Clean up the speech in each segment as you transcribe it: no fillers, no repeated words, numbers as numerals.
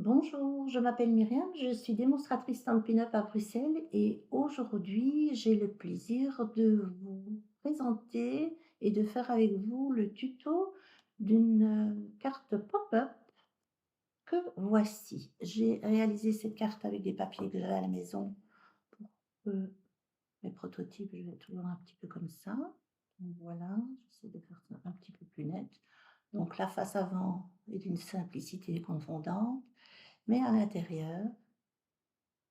Bonjour, je m'appelle Myriam, je suis démonstratrice Stampin' Up à Bruxelles et aujourd'hui j'ai le plaisir de vous présenter et de faire avec vous le tuto d'une carte pop-up que voici. J'ai réalisé cette carte avec des papiers que j'avais à la maison pour que mes prototypes, je vais toujours un petit peu comme ça. Donc voilà, j'essaie de faire ça un petit peu plus net. Donc la face avant est d'une simplicité confondante, mais à l'intérieur,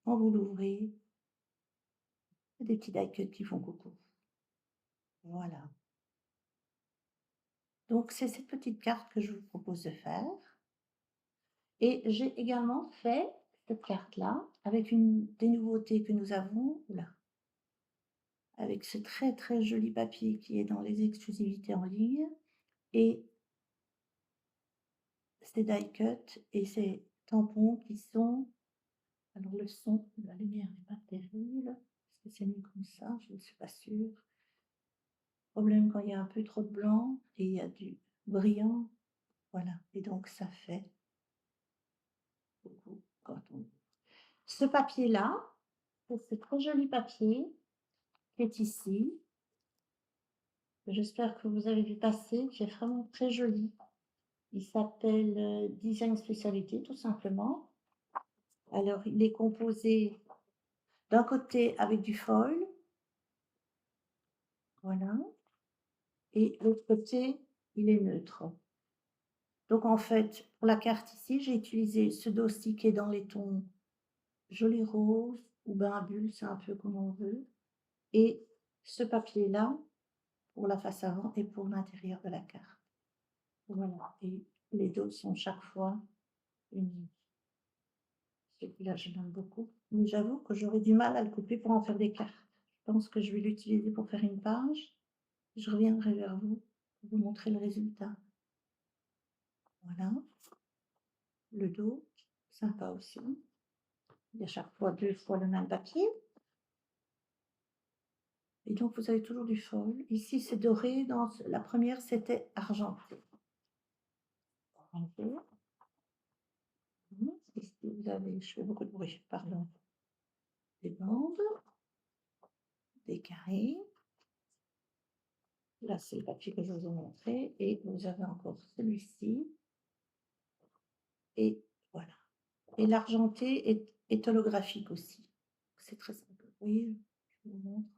quand vous l'ouvrez, il y a des petits die-cuts qui font coucou. Voilà. Donc c'est cette petite carte que je vous propose de faire et j'ai également fait cette carte-là avec des nouveautés que nous avons là, avec ce très, très joli papier qui est dans les exclusivités en ligne et ces die-cuts et ces tampons qui sont alors le son, la lumière n'est pas terrible. Est-ce que c'est mieux comme ça? Je ne suis pas sûre. Problème quand il y a un peu trop de blanc et il y a du brillant, voilà et donc ça fait beaucoup quand on ce papier-là, c'est ce très joli papier qui est ici, que j'espère que vous avez vu passer, qui est vraiment très joli. Il s'appelle, Design Spécialité tout simplement. Alors il est composé d'un côté avec du foil, voilà et l'autre côté, il est neutre. Donc en fait, pour la carte ici, j'ai utilisé ce dossier qui est dans les tons joli rose ou bain à bulles, c'est un peu comme on veut et ce papier-là pour la face avant et pour l'intérieur de la carte. Voilà et les dos sont chaque fois uniques. Celui-là, je l'aime beaucoup, mais j'avoue que j'aurais du mal à le couper pour en faire des cartes. Je pense que je vais l'utiliser pour faire une page. Je reviendrai vers vous pour vous montrer le résultat. Voilà, le dos, sympa aussi. Il y a chaque fois 2 fois le même papier. Et donc vous avez toujours du foil. Ici, c'est doré, dans la première, c'était argenté. Argenté. Ici, vous avez, je fais beaucoup de bruit, pardon, des bandes, des carrés. Là, c'est le papier que je vous ai montré et vous avez encore celui-ci et voilà et l'argenté est holographique aussi. C'est très sympa. Vous voyez? Je vous montre.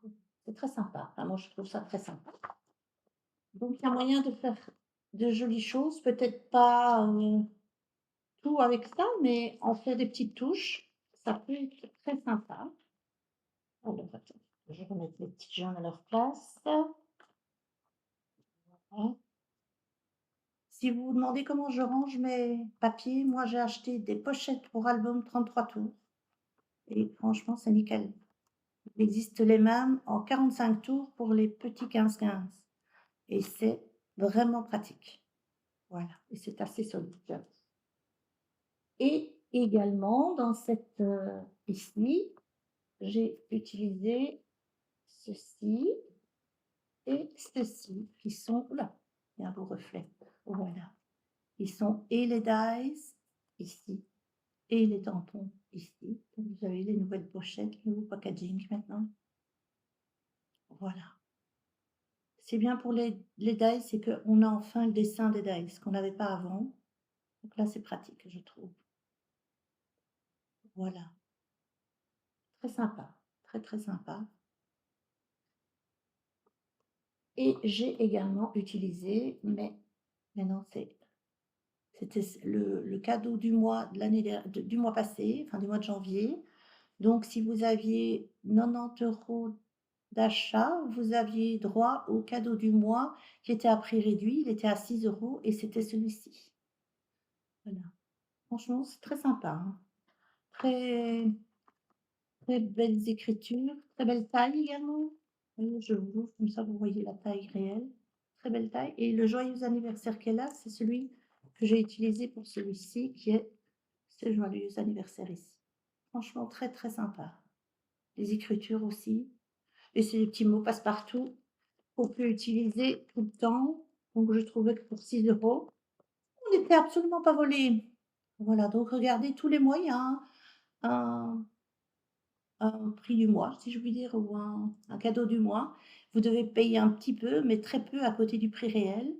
C'est très sympa. Enfin, moi, je trouve ça très sympa. Donc il y a moyen de faire de jolies choses, peut-être pas, tout avec ça, mais en faire des petites touches, ça peut être très sympa. Alors attends, je vais remettre les petites jaunes à leur place. Voilà. Si vous vous demandez comment je range mes papiers, moi j'ai acheté des pochettes pour album 33 tours et franchement c'est nickel. Il existe les mêmes en 45 tours pour les petits 15-15 et c'est vraiment pratique. Voilà et c'est assez solide. Et également dans cette, ici, j'ai utilisé ceci et ceci qui sont ouh là, il y a un beau reflet. Voilà. Ils sont et les dies ici et les tampons ici. Donc vous avez les nouvelles pochettes, le nouveau packaging maintenant. Voilà. C'est bien pour les dies, c'est qu'on a enfin le dessin des dies, ce qu'on n'avait pas avant. Donc là, c'est pratique, je trouve. Voilà. Très sympa, très, très sympa. Et j'ai également utilisé, mais maintenant c'était le cadeau du mois de du mois passé, enfin du mois de janvier. Donc si vous aviez 90 € d'achat, vous aviez droit au cadeau du mois qui était à prix réduit. Il était à 6 € et c'était celui-ci. Voilà. Franchement, c'est très sympa, hein. Très, très belles écritures, très belle taille également. Vous voyez, je vous l'ouvre comme ça, vous voyez la taille réelle. Très belle taille et le joyeux anniversaire qu'elle a, c'est celui que j'ai utilisé pour celui-ci qui est ce joyeux anniversaire ici. Franchement, très, très sympa. Les écritures aussi et c'est des petits mots passe-partout qu'on peut utiliser tout le temps. Donc je trouvais que pour 6 €, on n'était absolument pas volés. Voilà, donc regardez tous les mois, il y a un un prix du mois, si je puis dire, ou un cadeau du mois. Vous devez payer un petit peu, mais très peu à côté du prix réel.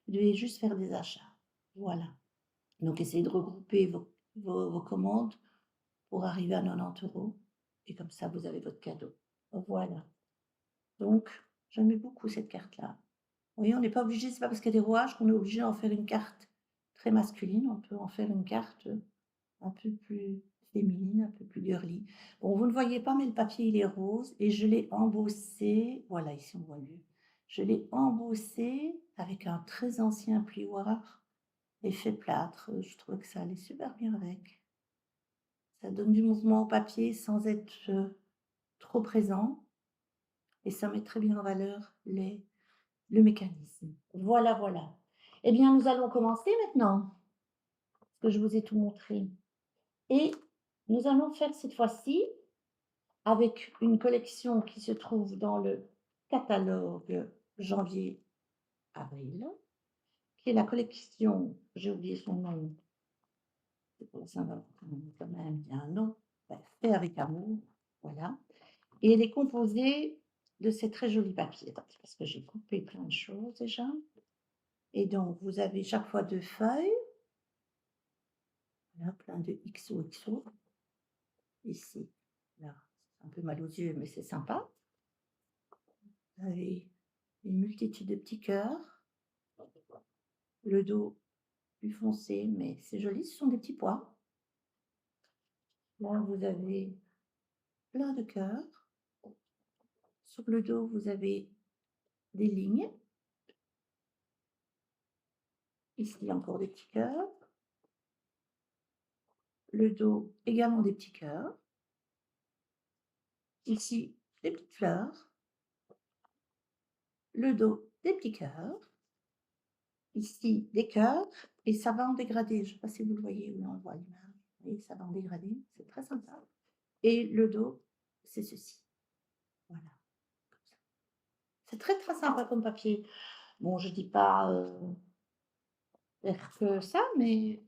Vous devez juste faire des achats. Voilà. Donc essayez de regrouper vos commandes pour arriver à 90 € et comme ça vous avez votre cadeau. Voilà. Donc j'aimais beaucoup cette carte-là. Vous voyez, on n'est pas obligé, c'est pas parce qu'il y a des rouages qu'on est obligé d'en faire une carte très masculine. On peut en faire une carte, un peu plus féminine, un peu plus girly. Bon, vous ne voyez pas, mais le papier, il est rose et je l'ai embossé, voilà, ici on voit mieux. Je l'ai embossé avec un très ancien plioir effet plâtre. Je trouvais que ça allait super bien avec. Ça donne du mouvement au papier sans être, trop présent et ça met très bien en valeur le mécanisme. Voilà, voilà. Eh bien, nous allons commencer maintenant, parce que je vous ai tout montré et nous allons faire cette fois-ci avec une collection qui se trouve dans le catalogue janvier-avril, qui est la collection, j'ai oublié son nom, c'est pour Saint-Valentin, mais quand même, il y a un nom, bah, fait avec amour, voilà. Et elle est composée de ces très jolis papiers. Attendez, parce que j'ai coupé plein de choses déjà. Et donc, vous avez chaque fois 2 feuilles, voilà, plein de XOXO, ici, là, c'est un peu mal aux yeux, mais c'est sympa. Vous avez une multitude de petits cœurs, le dos plus foncé, mais c'est joli, ce sont des petits pois. Là, vous avez plein de cœurs. Sur le dos, vous avez des lignes. Ici, encore des petits cœurs. Le dos, également des petits cœurs. Ici, des petites fleurs. Le dos, des petits cœurs. Ici, des cœurs. Et ça va en dégradé. Je ne sais pas si vous le voyez ou on le voit à l'image. Vous voyez, ça va en dégradé. C'est très sympa. Et le dos, c'est ceci. Voilà. Comme ça. C'est très, très sympa comme papier. Bon, je dis pas, faire que ça, mais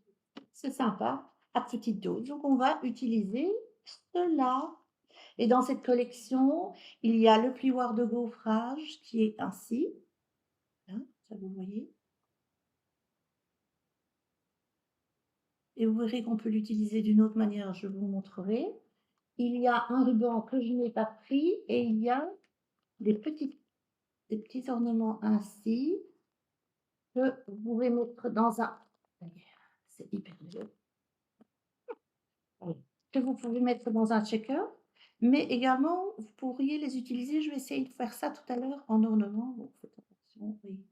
c'est sympa, à petite dose. Donc on va utiliser cela et dans cette collection, il y a le plioir de gaufrage qui est ainsi, là, ça vous voyez? Et vous verrez qu'on peut l'utiliser d'une autre manière, je vous montrerai. Il y a un ruban que je n'ai pas pris et il y a des petits ornements ainsi que vous pouvez mettre dans un c'est hyper dur. Oui, que vous pouvez mettre dans un checker, mais également vous pourriez les utiliser, je vais essayer de faire ça tout à l'heure en ornement, donc faites attention, oui.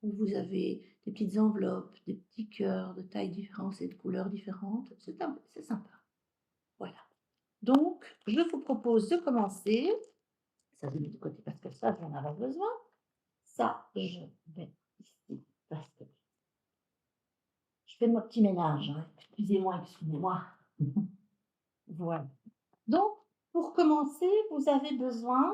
Où vous avez des petites enveloppes, des petits cœurs de tailles différentes et de couleurs différentes, c'est sympa. Voilà. Donc, je vous propose de commencer. Ça, je mets de côté parce que ça, j'en aurai besoin. Ça, je mets ici parce que je fais mon petit ménage, hein. Excusez-moi, excusez-moi. Voilà. Donc, pour commencer, vous avez besoin,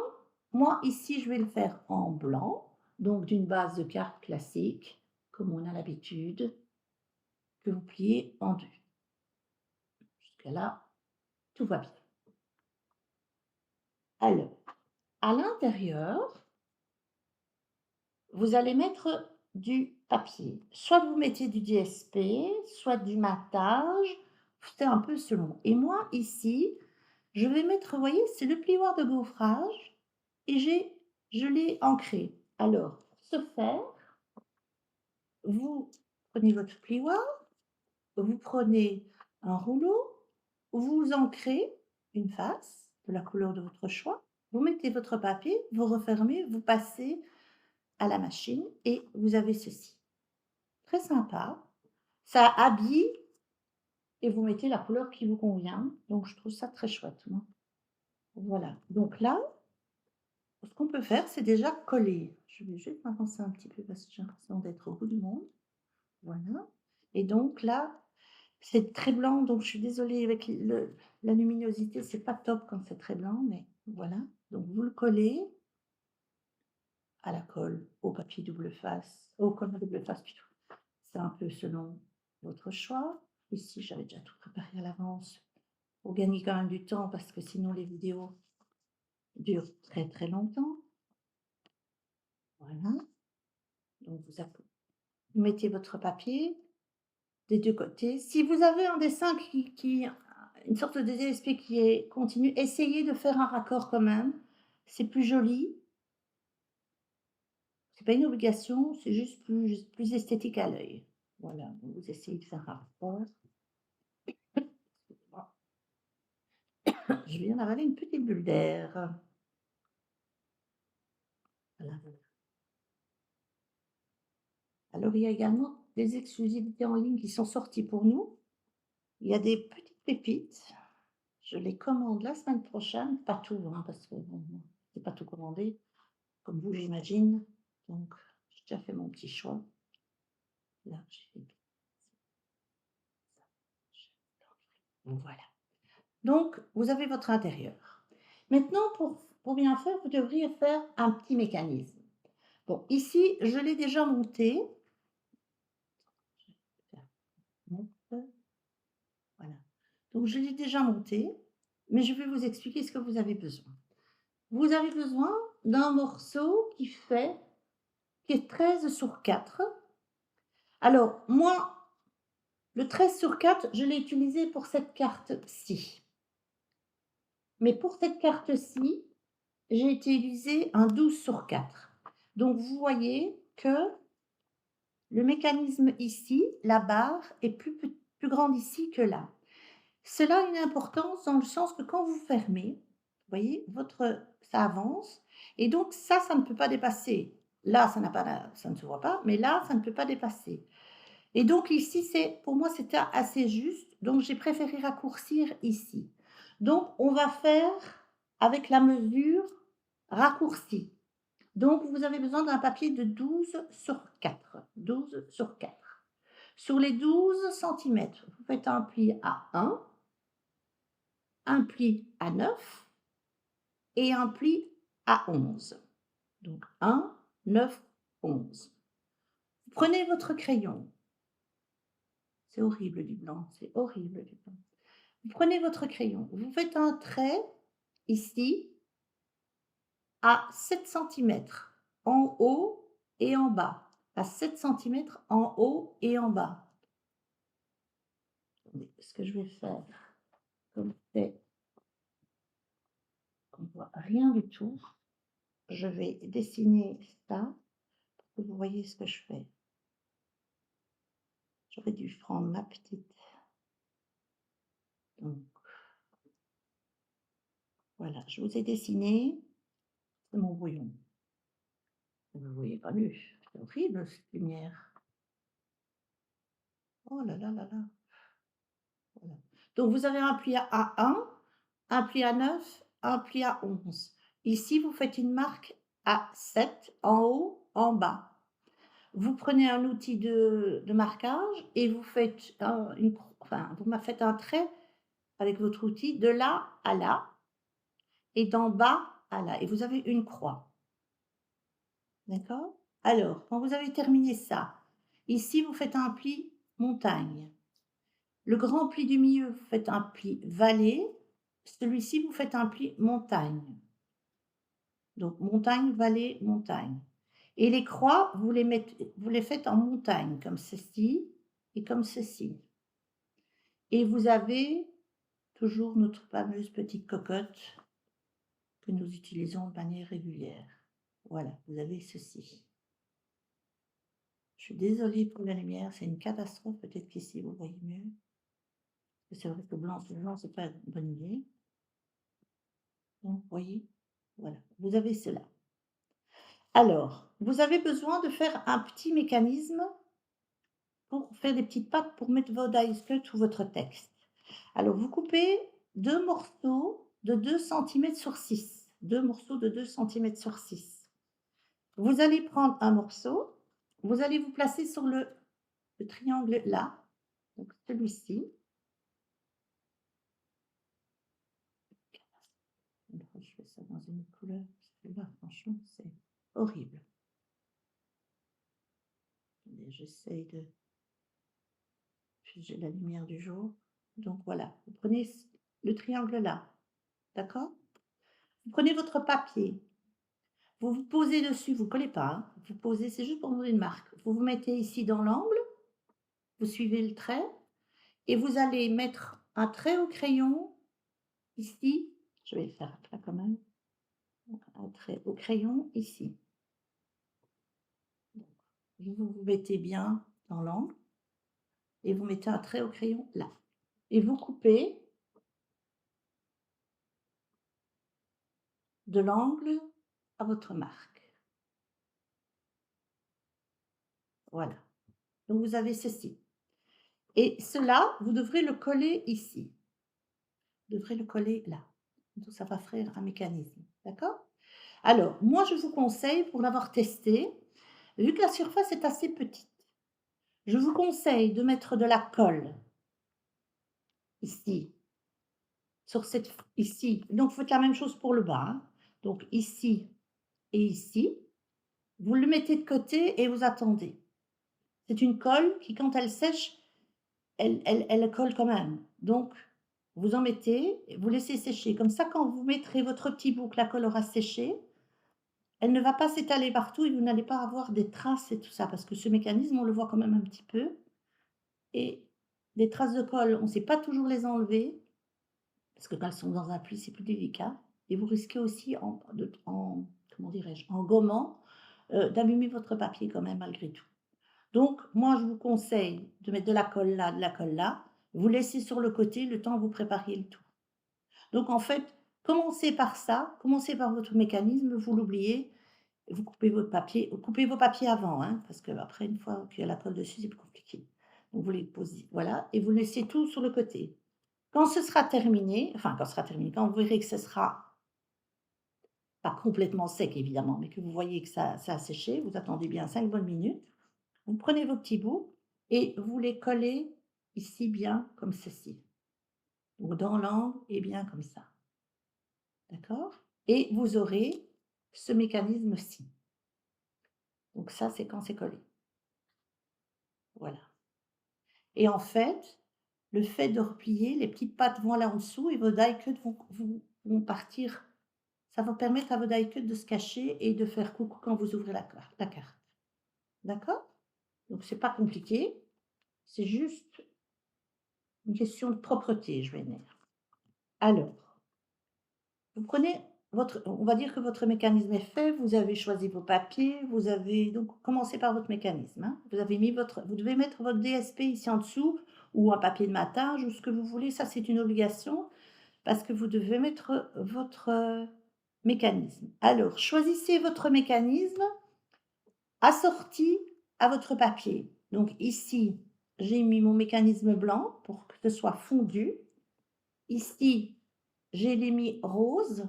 moi ici je vais le faire en blanc, donc d'une base de carte classique, comme on a l'habitude, que vous pliez en deux. Jusqu'à là, tout va bien. Alors, à l'intérieur, vous allez mettre du papier. Soit vous mettez du DSP, soit du matage, c'est un peu selon. Et moi ici, je vais mettre, vous voyez, c'est le plioir de gaufrage et je l'ai ancré. Alors, pour ce faire, vous prenez votre plioir, vous prenez un rouleau, vous ancrez une face de la couleur de votre choix, vous mettez votre papier, vous refermez, vous passez à la machine et vous avez ceci. Très sympa, ça habille et vous mettez la couleur qui vous convient, donc je trouve ça très chouette, moi. Voilà, donc là, ce qu'on peut faire, c'est déjà coller. Je vais juste m'avancer un petit peu parce que j'ai l'impression d'être au bout du monde. Voilà. Et donc là, c'est très blanc, donc je suis désolée avec la luminosité, c'est pas top quand c'est très blanc, mais voilà. Donc vous le collez à la colle, au papier double face, au colle à double face plutôt. C'est un peu selon votre choix. Ici, j'avais déjà tout préparé à l'avance pour gagner quand même du temps parce que sinon les vidéos durent très, très longtemps. Voilà. Donc vous mettez votre papier des 2 côtés. Si vous avez un dessin qui une sorte de DSP qui est continu, essayez de faire un raccord quand même. C'est plus joli. C'est pas une obligation, c'est juste plus esthétique à l'œil. Voilà, donc vous essayez de faire un raccord. Excusez-moi. Je viens d'avaler une petite bulle d'air. Voilà, voilà. Alors, il y a également des exclusivités en ligne qui sont sorties pour nous. Il y a des petites pépites. Je les commande la semaine prochaine. Pas tout, hein, parce que bon, c'est pas tout commandé, comme vous, j'imagine. Donc, j'ai déjà fait mon petit choix. Là, j'ai fait ça. Voilà. Donc, vous avez votre intérieur. Maintenant, pour bien faire, vous devriez faire un petit mécanisme. Bon, ici, je l'ai déjà monté. Voilà. Donc, je l'ai déjà monté, mais je vais vous expliquer ce que vous avez besoin. Vous avez besoin d'un morceau qui est 13/4. Alors, moi, le 13/4, je l'ai utilisé pour cette carte-ci. Mais pour cette carte-ci, j'ai utilisé un 12/4. Donc, vous voyez que le mécanisme ici, la barre, est plus grande ici que là. Cela a une importance dans le sens que quand vous fermez, vous voyez, ça avance et donc ça ne peut pas dépasser. Là, ça ne se voit pas, mais là, ça ne peut pas dépasser. Et donc ici, pour moi, c'était assez juste, donc j'ai préféré raccourcir ici. Donc on va faire avec la mesure raccourcie. Donc vous avez besoin d'un papier de 12/4. 12/4. Sur les 12 centimètres, vous faites un pli à 1, un pli à 9 et un pli à 11. Donc 1, 9, 11. Vous prenez votre crayon. C'est horrible du blanc, c'est horrible du blanc. Vous prenez votre crayon, vous faites un trait ici à 7 centimètres en haut et en bas. À 7 centimètres en haut et en bas. Attendez, ce que je vais faire, comme c'est, on ne voit rien du tout, je vais dessiner ça pour que vous voyez ce que je fais. J'aurais dû prendre ma petite. Donc, voilà, je vous ai dessiné. C'est mon brouillon. Vous ne voyez pas mieux. C'est horrible cette lumière. Oh là là là là. Voilà. Donc, vous avez un pli à 1, un pli à 9, un pli à 11. Ici, vous faites une marque à 7 en haut, en bas. Vous prenez un outil de marquage et vous faites vous faites un trait avec votre outil de là à là et d'en bas à là. Et vous avez une croix. D'accord? Alors, quand vous avez terminé ça, ici, vous faites un pli montagne. Le grand pli du milieu, vous faites un pli vallée. Celui-ci, vous faites un pli montagne. Donc, montagne, vallée, montagne. Et les croix, vous les faites en montagne, comme ceci et comme ceci. Et vous avez toujours notre fameuse petite cocotte que nous utilisons de manière régulière. Voilà, vous avez ceci. Je suis désolée pour la lumière, c'est une catastrophe. Peut-être qu'ici, vous voyez mieux. C'est vrai que blanc sur blanc, c'est pas une bonne idée. Donc, vous voyez, voilà, vous avez cela. Alors, vous avez besoin de faire un petit mécanisme pour faire des petites pattes pour mettre vos dice cut ou votre texte. Alors, vous coupez 2 morceaux de 2 cm sur 6. 2 morceaux de 2 cm sur 6. Vous allez prendre un morceau, vous allez vous placer sur le triangle là, donc celui-ci. Je fais ça dans une couleur, là, franchement, c'est horrible. J'essaye de J'ai la lumière du jour. Donc voilà, vous prenez le triangle là, d'accord? Vous prenez votre papier, vous vous posez dessus, vous ne collez pas, hein, vous posez, c'est juste pour donner une marque. Vous vous mettez ici dans l'angle, vous suivez le trait et vous allez mettre un trait au crayon ici. Je vais le faire là quand même. Un trait au crayon ici. Vous vous mettez bien dans l'angle et vous mettez un trait au crayon là. Et vous coupez de l'angle à votre marque. Voilà. Donc vous avez ceci. Et cela, vous devrez le coller ici. Vous devrez le coller là. Donc ça va faire un mécanisme. D'accord? Alors, moi, je vous conseille, pour l'avoir testé, vu que la surface est assez petite, je vous conseille de mettre de la colle ici, sur cette, ici. Donc, vous faites la même chose pour le bas, hein. Donc, ici et ici. Vous le mettez de côté et vous attendez. C'est une colle qui, quand elle sèche, elle colle quand même. Donc, vous en mettez, vous laissez sécher. Comme ça, quand vous mettrez votre petit bout, que la colle aura séché, elle ne va pas s'étaler partout et vous n'allez pas avoir des traces et tout ça. Parce que ce mécanisme, on le voit quand même un petit peu. Et des traces de colle, on ne sait pas toujours les enlever. Parce que quand elles sont dans un pli, c'est plus délicat. Et vous risquez aussi, comment dirais-je, en gommant, d'abîmer votre papier quand même malgré tout. Donc, moi, je vous conseille de mettre de la colle là, de la colle là. Vous laissez sur le côté le temps que vous prépariez le tout. Donc, en fait, commencez par ça, commencez par votre mécanisme, vous l'oubliez, vous coupez votre papier, vous coupez vos papiers avant, hein, parce qu'après, une fois qu'il y a la colle dessus, c'est plus compliqué. Donc, vous les posez, voilà, et vous laissez tout sur le côté. Quand ce sera terminé, enfin, quand ce sera terminé, quand vous verrez que ce sera pas complètement sec, évidemment, mais que vous voyez que ça a séché, vous attendez bien 5 bonnes minutes. Vous prenez vos petits bouts et vous les collez ici bien comme ceci. Donc dans l'angle et bien comme ça. D'accord? Et vous aurez ce mécanisme-ci. Donc ça, c'est quand c'est collé. Voilà. Et en fait, le fait de replier, les petites pattes vont là en dessous et vos die cuts vont partir. Ça va permettre à vos die cuts de se cacher et de faire coucou quand vous ouvrez la carte. D'accord? Donc c'est pas compliqué. C'est juste une question de propreté, je vais dire. Alors, vous prenez on va dire que votre mécanisme est fait, vous avez choisi vos papiers, vous avez donc commencé par votre mécanisme, hein. Vous devez mettre votre DSP ici en dessous ou un papier de matage ou ce que vous voulez, ça c'est une obligation parce que vous devez mettre votre, mécanisme. Alors, choisissez votre mécanisme assorti à votre papier. Donc ici, j'ai mis mon mécanisme blanc pour que ce soit fondu. Ici, j'ai mis rose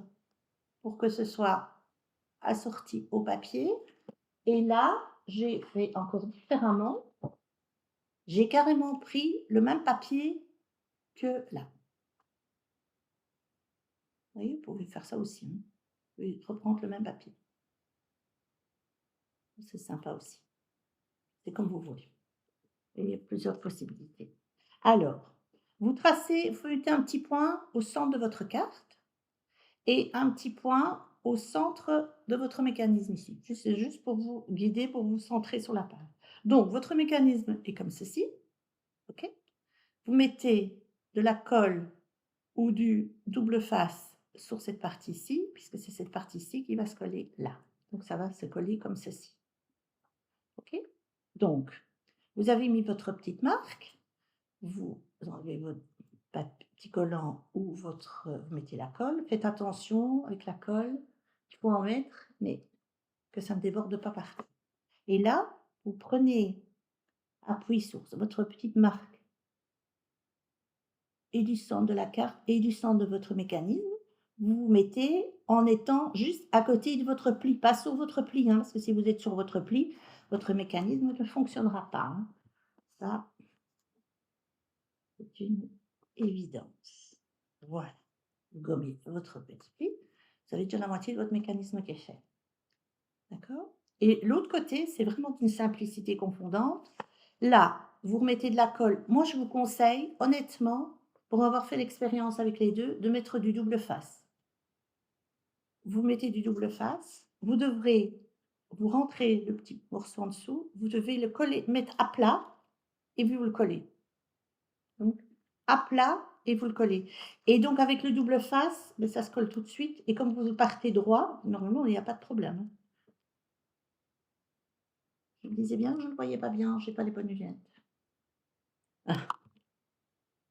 pour que ce soit assorti au papier. Et là, j'ai fait encore différemment. J'ai carrément pris le même papier que là. Vous voyez, vous pouvez faire ça aussi, hein. Vous pouvez reprendre le même papier. C'est sympa aussi. C'est comme vous voulez. Il y a plusieurs possibilités. Alors, vous feuilletez un petit point au centre de votre carte et un petit point au centre de votre mécanisme ici. C'est juste pour vous guider, pour vous centrer sur la page. Donc, votre mécanisme est comme ceci. OK? Vous mettez de la colle ou du double face sur cette partie-ci, puisque c'est cette partie-ci qui va se coller là. Donc, ça va se coller comme ceci. OK? Donc, vous avez mis votre petite marque, vous enlevez votre petit collant ou vous mettez la colle. Faites attention avec la colle, il faut en mettre, mais que ça ne déborde pas partout. Et là, vous prenez appui sur votre petite marque et du centre de la carte et du centre de votre mécanisme. Vous vous mettez en étant juste à côté de votre pli, pas sur votre pli, hein, parce que si vous êtes sur votre pli, votre mécanisme ne fonctionnera pas, hein. Ça, c'est une évidence. Voilà. Vous gommez votre petit pli. Vous avez déjà la moitié de votre mécanisme qui est fait. D'accord? Et l'autre côté, c'est vraiment d'une simplicité confondante. Là, vous remettez de la colle. Moi, je vous conseille, honnêtement, pour avoir fait l'expérience avec les 2, de mettre du double face. Vous mettez du double face, vous rentrez le petit morceau en dessous, vous devez le coller, mettre à plat et puis vous le collez. Donc à plat et vous le collez et donc avec le double face, beh, ça se colle tout de suite et comme vous partez droit, normalement, il n'y a pas de problème, hein. Je me disais bien que je ne voyais pas bien, j'ai pas les bonnes lunettes.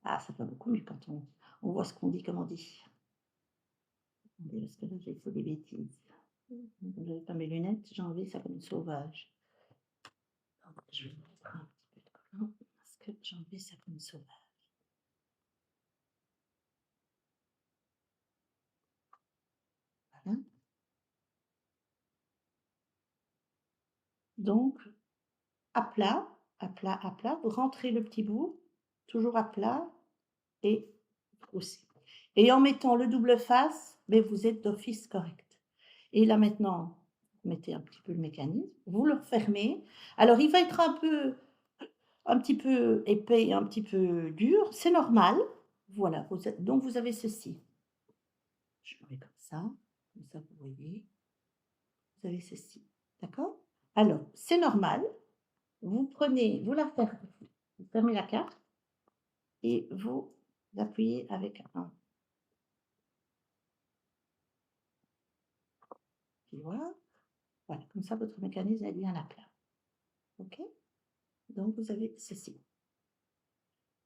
Ah, ça va beaucoup mieux quand on voit ce qu'on dit, comme on dit. Attendez, parce que là, j'ai fait des bêtises. J'avais pas mes lunettes, j'ai enlevé ça comme une sauvage. Donc je vais mettre un petit peu de collant parce que j'ai enlevé ça comme une sauvage. Voilà. Donc à plat, à plat, à plat, vous rentrez le petit bout, toujours à plat et aussi. Et en mettant le double face, mais vous êtes d'office correct. Et là maintenant, vous mettez un petit peu le mécanisme, vous le refermez. Alors il va être un petit peu épais et un petit peu dur, c'est normal. Voilà, donc vous avez ceci. Je le mets comme ça vous voyez, vous avez ceci. D'accord? Alors, c'est normal. Vous prenez, vous fermez la carte et vous appuyez avec un petit doigt. Voilà, comme ça votre mécanisme est bien à plat. OK? Donc vous avez ceci.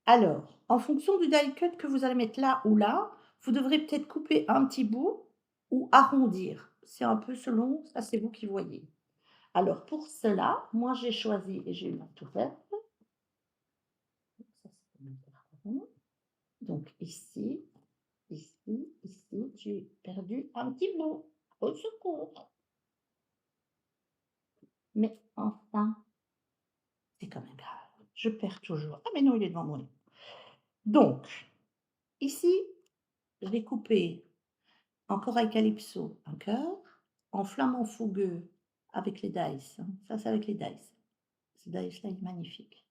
Alors, en fonction du die cut que vous allez mettre là ou là, vous devrez peut-être couper un petit bout ou arrondir. C'est un peu selon, ça c'est vous qui voyez. Alors pour cela, moi j'ai choisi et j'ai eu ma tour verte. Ça, c'est comme un peu rond. Donc ici, ici, ici, j'ai perdu un petit bout. Au secours! Mais enfin, c'est quand même grave. Je perds toujours. Ah mais non, il est devant moi. Donc, ici, je vais couper en corail calypso un cœur, en flamand fougueux avec les dice, hein. Ça, c'est avec les dice. Ce dice-là, il est magnifique.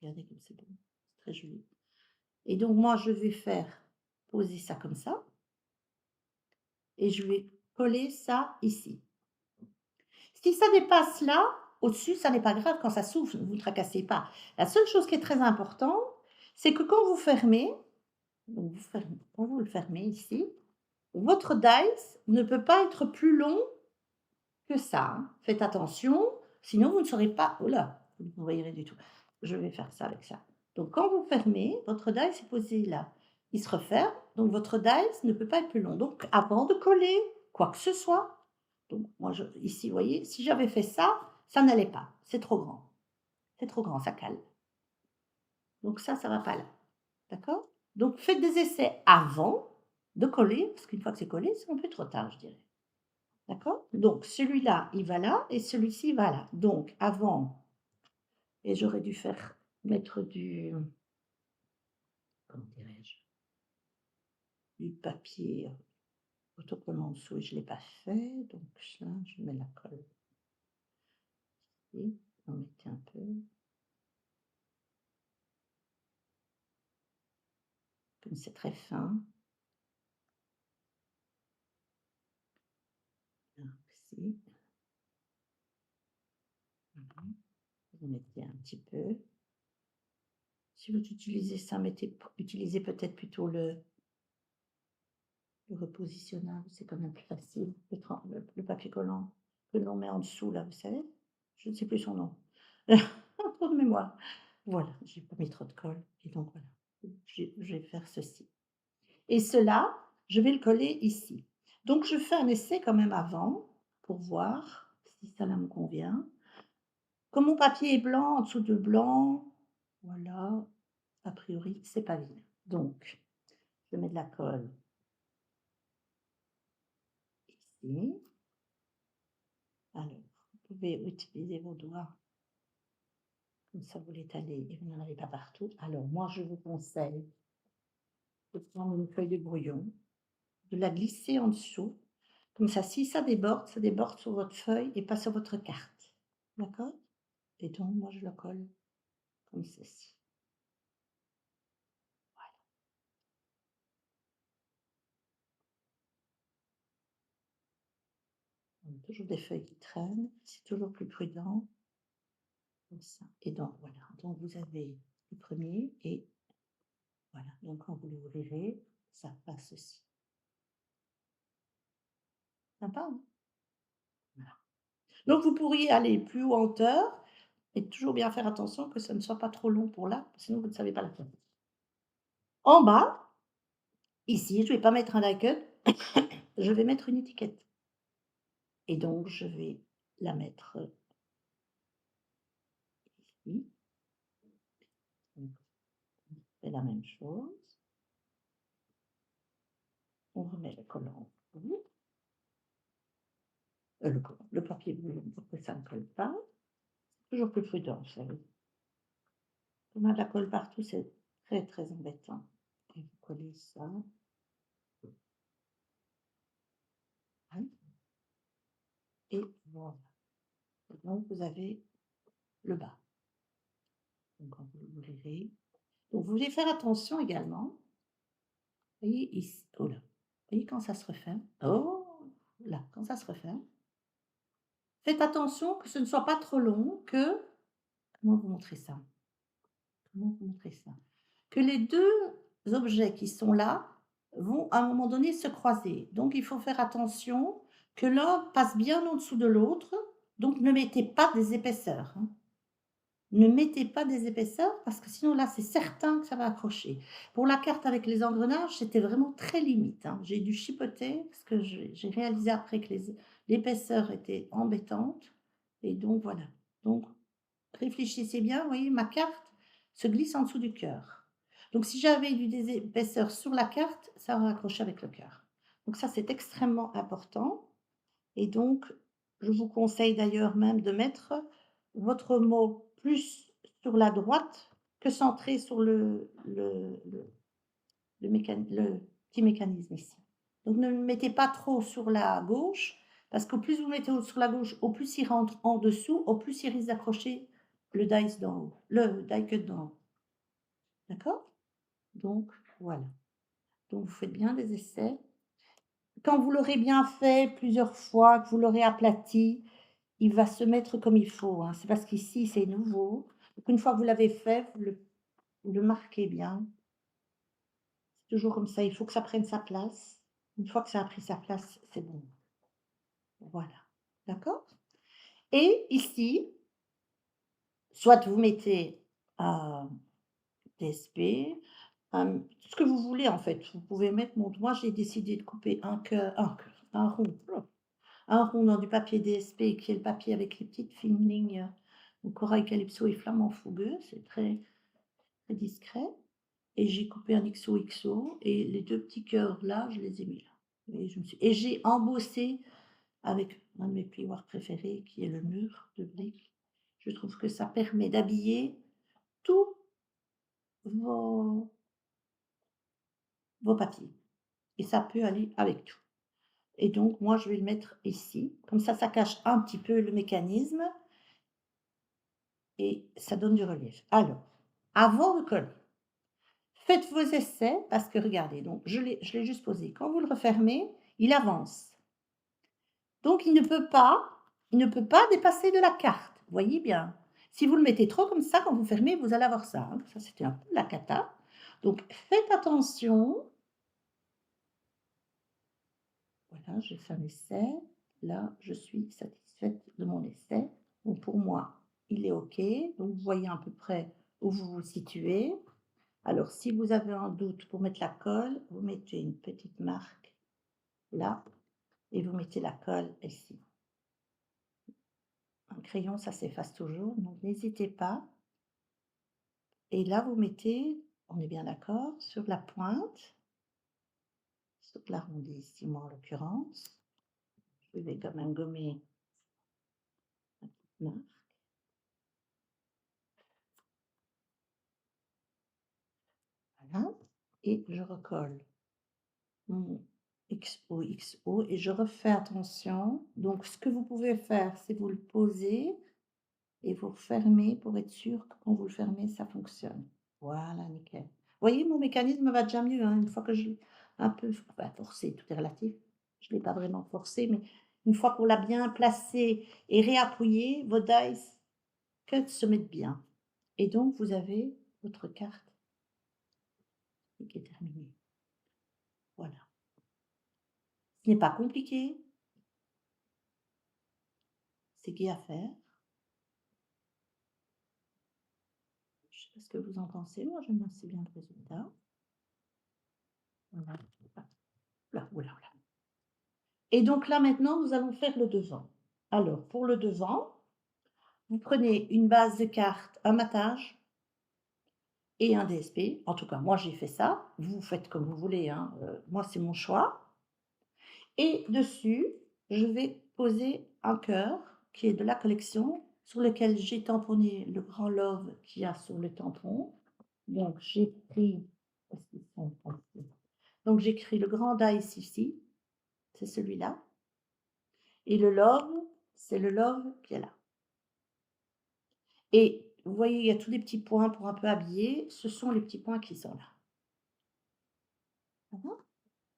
Regardez comme c'est beau. C'est très joli. Et donc, moi, je vais faire poser ça comme ça. Et je vais coller ça ici. Si ça dépasse là, au-dessus, ça n'est pas grave quand ça souffle, ne vous tracassez pas. La seule chose qui est très importante, c'est que quand vous fermez, donc quand vous le fermez ici, votre dice ne peut pas être plus long que ça, hein. Faites attention, sinon vous ne saurez pas. Oh là, vous ne voyez du tout. Je vais faire ça avec ça. Donc quand vous fermez, votre dice est posé là. Il se referme, donc votre dice ne peut pas être plus long. Donc avant de coller quoi que ce soit, donc moi ici, vous voyez, si j'avais fait ça, ça n'allait pas. C'est trop grand. C'est trop grand, ça cale. Donc ça va pas là. D'accord? Donc faites des essais avant de coller, parce qu'une fois que c'est collé, c'est un peu trop tard, je dirais. D'accord? Donc celui-là, il va là et celui-ci, il va là. Donc avant, et j'aurais dû mettre du, comment dirais-je, du papier autocollant en dessous et je ne l'ai pas fait. Donc là, je mets la colle ici. On mettait un peu. Comme c'est très fin. Là, ici. Voilà. Vous mettez un petit peu. Si vous utilisez ça, utilisez peut-être plutôt le repositionnable, c'est quand même plus facile. Le papier collant que l'on met en dessous, là, vous savez? Je ne sais plus son nom. Trop de mémoire. Voilà, j'ai pas mis trop de colle et donc voilà, je vais faire ceci. Et cela, je vais le coller ici. Donc je fais un essai quand même avant pour voir si ça là me convient. Comme mon papier est blanc, en dessous de blanc, voilà, a priori, c'est pas vilain. Donc, je mets de la colle ici. Alors, vous pouvez utiliser vos doigts, comme ça vous l'étalez et vous n'en avez pas partout. Alors, moi, je vous conseille de prendre une feuille de brouillon, de la glisser en dessous. Comme ça ça déborde sur votre feuille et pas sur votre carte. D'accord? Et donc, moi, je le colle comme ceci. On a toujours des feuilles qui traînent, c'est toujours plus prudent, comme ça. Et donc voilà, donc vous avez le premier et voilà, donc quand vous l'ouvrirez, ça passe aussi. Sympa, hein? Voilà. Donc vous pourriez aller plus haut en hauteur et toujours bien faire attention que ça ne soit pas trop long pour là, sinon vous ne savez pas la faire. En bas, ici, je vais pas mettre un die cut, je vais mettre une étiquette et donc je vais la mettre, ici. Donc on fait la même chose. On remet le collant bleu, le papier bleu pour que ça ne colle pas. Toujours plus prudent, vous savez. On a de la colle partout, c'est très, très embêtant. Et vous collez ça. Hein, et voilà. Et donc vous avez le bas. Donc quand vous l'ouvrirez. Donc vous voulez faire attention également. Vous voyez ici, oh là, vous voyez quand ça se referme. Oh là, quand ça se referme. Faites attention que ce ne soit pas trop long, que comment vous montrer ça? Comment vous montrer ça? Que les 2 objets qui sont là vont à un moment donné se croiser. Donc il faut faire attention que l'un passe bien en dessous de l'autre, donc ne mettez pas des épaisseurs, hein. Ne mettez pas des épaisseurs parce que sinon là, c'est certain que ça va accrocher. Pour la carte avec les engrenages, c'était vraiment très limite, hein. J'ai dû chipoter parce que j'ai réalisé après que l'épaisseur était embêtante et donc voilà. Donc réfléchissez bien, vous voyez, ma carte se glisse en dessous du cœur. Donc si j'avais eu des épaisseurs sur la carte, ça aurait accroché avec le cœur. Donc ça, c'est extrêmement important et donc je vous conseille d'ailleurs même de mettre votre mot plus sur la droite que centré sur le petit mécanisme ici. Donc ne le mettez pas trop sur la gauche, parce qu'au plus vous mettez sur la gauche, au plus il rentre en dessous, au plus il risque d'accrocher le dice d'en haut, le die cut d'en haut. D'accord? Donc voilà. Donc vous faites bien des essais. Quand vous l'aurez bien fait plusieurs fois, que vous l'aurez aplati, il va se mettre comme il faut, hein. C'est parce qu'ici c'est nouveau. Donc une fois que vous l'avez fait, vous le marquez bien. C'est toujours comme ça, il faut que ça prenne sa place. Une fois que ça a pris sa place, c'est bon. Voilà, d'accord? Et ici, soit vous mettez un DSP, ce que vous voulez en fait. Vous pouvez mettre moi j'ai décidé de couper un rond, un rond dans du papier DSP qui est le papier avec les petites fines lignes, corail calypso et flamant fougueux, c'est très, très discret. Et j'ai coupé un XOXO et les 2 petits cœurs là, je les ai mis là. Et j'ai embossé avec un de mes plioirs préférés qui est le mur de briques. Je trouve que ça permet d'habiller tous vos papiers et ça peut aller avec tout. Et donc moi je vais le mettre ici, comme ça cache un petit peu le mécanisme et ça donne du relief. Alors, avant de coller, faites vos essais parce que regardez, donc je l'ai juste posé. Quand vous le refermez, il avance. Donc il ne peut pas dépasser de la carte, vous voyez bien? Si vous le mettez trop comme ça, quand vous fermez, vous allez avoir ça, hein. Ça, c'était un peu la cata. Donc faites attention. Voilà, j'ai fait un essai. Là, je suis satisfaite de mon essai. Donc pour moi, il est OK. Donc vous voyez à peu près où vous vous situez. Alors si vous avez un doute pour mettre la colle, vous mettez une petite marque là et vous mettez la colle ici. Un crayon, ça s'efface toujours, donc n'hésitez pas. Et là, vous mettez, on est bien d'accord, sur la pointe, sur l'arrondissement en l'occurrence. Je vais quand même gommer ma petite marque. Voilà. Et je recolle mon XOXO et je refais attention. Donc, ce que vous pouvez faire, c'est vous le poser et vous refermez pour être sûr que quand vous le fermez, ça fonctionne. Voilà, nickel. Vous voyez, mon mécanisme va déjà mieux, hein, une fois que je l'ai un peu enfin forcé, tout est relatif. Je ne l'ai pas vraiment forcé, mais une fois qu'on l'a bien placé et réappuyé, vos dice cuts se mettent bien et donc vous avez votre carte qui est terminée. Voilà. Ce n'est pas compliqué, c'est gai à faire. Je sais pas ce que vous en pensez, moi j'aime assez bien le résultat. Voilà. Ouh là, ouh là, ouh là. Et donc là maintenant, nous allons faire le devant. Alors pour le devant, vous prenez une base de cartes, un matage et un DSP. En tout cas, moi j'ai fait ça. Vous faites comme vous voulez, hein, moi c'est mon choix. Et dessus, je vais poser un cœur qui est de la collection, sur lequel j'ai tamponné le grand love qu'il y a sur le tampon. Donc j'ai pris est-ce qu'ils sont passés? Donc j'écris le grand dice ici, c'est celui-là et le love, c'est le love qui est là. Et vous voyez, il y a tous des petits points pour un peu habiller, ce sont les petits points qui sont là. Mmh.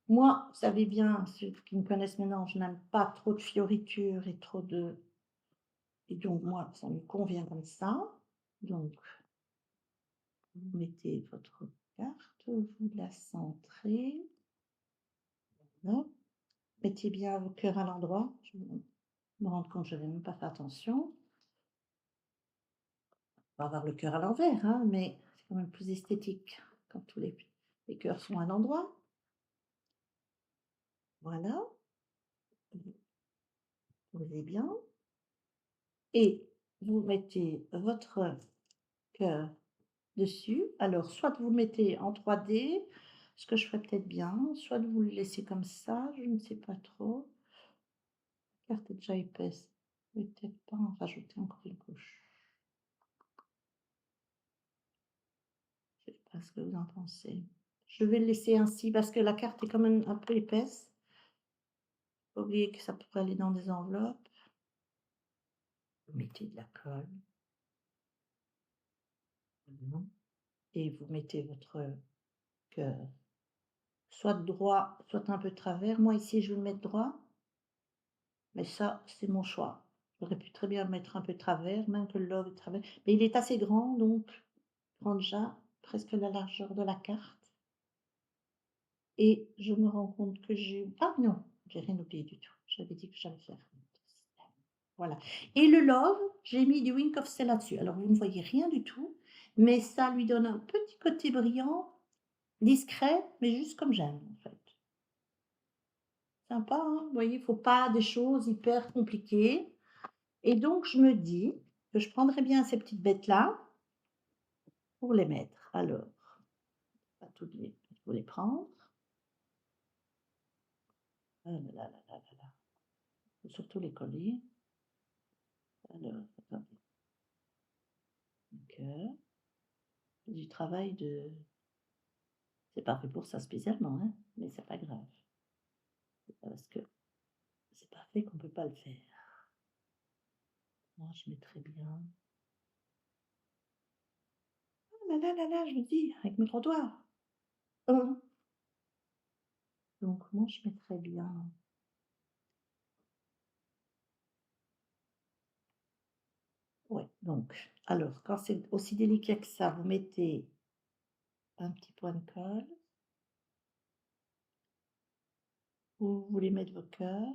Moi, vous savez bien, ceux qui me connaissent maintenant, je n'aime pas trop de fioritures et trop de et donc moi, ça me convient comme ça. Donc vous mettez votre carte, vous la centrez, voilà. Mettez bien vos cœurs à l'endroit. Je me rends compte, je n'avais même pas fait attention. On va avoir le cœur à l'envers, hein, mais c'est quand même plus esthétique quand tous les cœurs sont à l'endroit. Voilà, posez bien et vous mettez votre cœur dessus. Alors, soit vous le mettez en 3D, ce que je ferais peut-être bien, soit de vous le laisser comme ça, je ne sais pas trop. La carte est déjà épaisse, je vais peut-être pas en rajouter encore une couche. Je sais pas ce que vous en pensez. Je vais le laisser ainsi parce que la carte est quand même un peu épaisse. Faut pas oublier que ça pourrait aller dans des enveloppes. Vous mettez de la colle. Voilà. Et vous mettez votre cœur soit droit, soit un peu de travers. Moi ici, je vais le mettre droit, mais ça, c'est mon choix. J'aurais pu très bien le mettre un peu de travers, même que le love est de travers. Mais il est assez grand, donc il prend déjà presque la largeur de la carte. Et je me rends compte que j'ai ah non, j'ai rien oublié du tout. J'avais dit que j'allais faire voilà. Et le love, j'ai mis du Wink of Stella là-dessus. Alors vous ne voyez rien du tout, mais ça lui donne un petit côté brillant, discret, mais juste comme j'aime en fait. Sympa, hein? Vous voyez, il faut pas des choses hyper compliquées. Et donc je me dis que je prendrais bien ces petites bêtes-là pour les mettre. Alors, pas toutes les il faut les prendre. Ah là là là là là là. Faut surtout les coller. Alors, attendez. Donc, du travail de c'est pas fait pour ça spécialement, hein, mais c'est pas grave. C'est pas parce que c'est pas fait qu'on peut pas le faire. Moi, je mettrais bien oh là là là là, je vous dis, avec mes 3 doigts. Mmh. Donc moi, je mettrais bien ouais, donc alors quand c'est aussi délicat que ça, vous mettez un petit point de colle. Vous voulez mettre vos cœurs,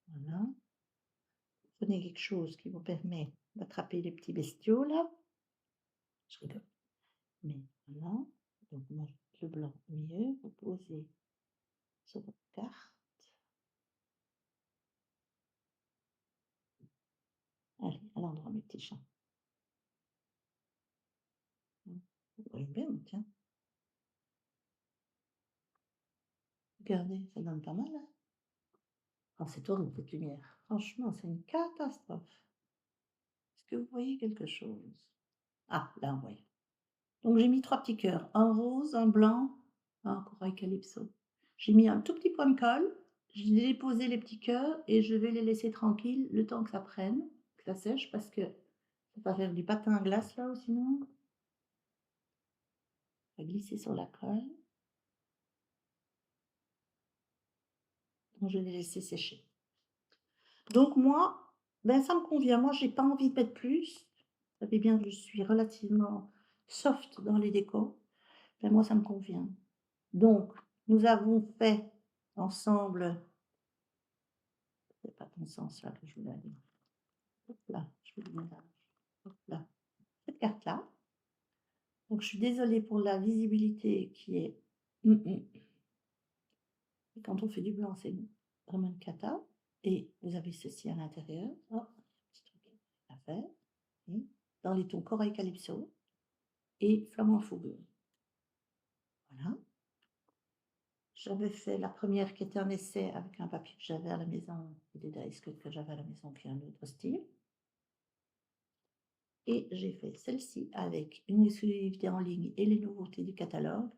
voilà. Prenez quelque chose qui vous permet d'attraper les petits bestiaux là. Je rigole, mais voilà. Donc moi, le blanc au milieu, vous posez sur votre carte. Allez, à l'endroit mes petits champs. Mmh. Vous voyez bien, tiens. Regardez, ça donne pas mal, hein? Oh, c'est horrible cette lumière. Franchement, c'est une catastrophe. Est-ce que vous voyez quelque chose? Ah, là, on voit. Donc j'ai mis 3 petits cœurs, un rose, un blanc, un corail calypso. J'ai mis un tout petit point de colle, J'ai déposé les petits cœurs et je vais les laisser tranquilles le temps que ça prenne, que ça sèche parce que ça va faire du patin à glace là ou sinon. Ça va glisser sur la colle. Donc je vais les laisser sécher. Donc moi, ben ça me convient. Moi, j'ai pas envie de mettre plus. Vous savez bien que je suis relativement soft dans les décos. Ben moi, ça me convient. Donc, nous avons fait ensemble, c'est pas ton sens là que je voulais aller. Hop là, je vais le mettre là. Hop là. Cette carte-là. Donc, je suis désolée pour la visibilité qui est. Et quand on fait du blanc, c'est vraiment une cata. Et vous avez ceci à l'intérieur. Oh, petit truc à faire. Et dans les tons corail calypso et flamand fougueux. Voilà. J'avais fait la première qui était un essai avec un papier que j'avais à la maison et des dies que j'avais à la maison, puis un autre style. Et j'ai fait celle-ci avec une exclusivité en ligne et les nouveautés du catalogue,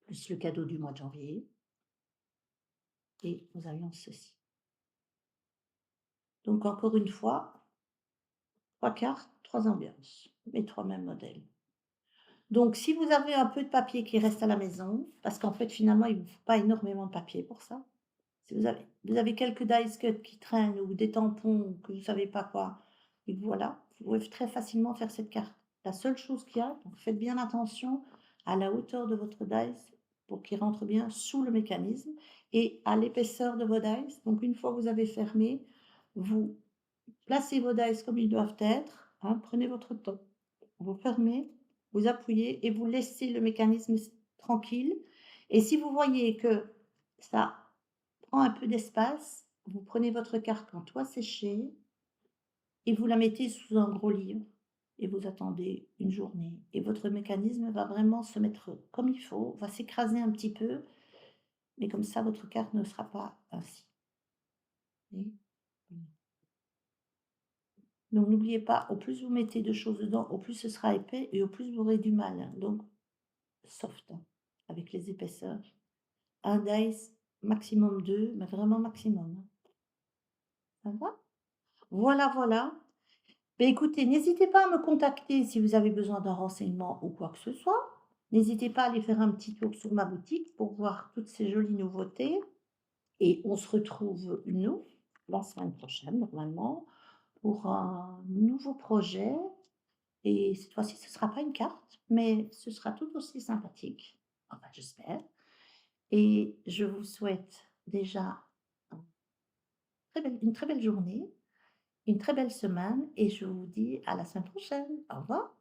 plus le cadeau du mois de janvier. Et nous avions ceci. Donc encore une fois, 3 cartes, 3 ambiances, mes 3 mêmes modèles. Donc si vous avez un peu de papier qui reste à la maison, parce qu'en fait finalement il ne vous faut pas énormément de papier pour ça. Si vous avez quelques dice cuts qui traînent ou des tampons ou que vous ne savez pas quoi, et que voilà, vous pouvez très facilement faire cette carte. La seule chose qu'il y a, donc faites bien attention à la hauteur de votre dice pour qu'il rentre bien sous le mécanisme et à l'épaisseur de vos dice. Donc une fois que vous avez fermé, vous placez vos dice comme ils doivent être, hein, prenez votre temps, vous fermez, vous appuyez et vous laissez le mécanisme tranquille. Et si vous voyez que ça prend un peu d'espace, vous prenez votre carte quand toi séché et vous la mettez sous un gros livre et vous attendez une journée et votre mécanisme va vraiment se mettre comme il faut, va s'écraser un petit peu, mais comme ça votre carte ne sera pas ainsi. Et voilà. Donc n'oubliez pas, au plus vous mettez de choses dedans, au plus ce sera épais et au plus vous aurez du mal, hein. Donc soft, hein, avec les épaisseurs. Un dice, maximum 2, mais vraiment maximum, hein. Ça va? Voilà, voilà. Beh, écoutez, n'hésitez pas à me contacter si vous avez besoin d'un renseignement ou quoi que ce soit. N'hésitez pas à aller faire un petit tour sur ma boutique pour voir toutes ces jolies nouveautés. Et on se retrouve, nous, la semaine prochaine, normalement, pour un nouveau projet. Et cette fois-ci, ce ne sera pas une carte, mais ce sera tout aussi sympathique. Enfin, j'espère. Et je vous souhaite déjà une très belle journée, une très belle semaine, et je vous dis à la semaine prochaine. Au revoir.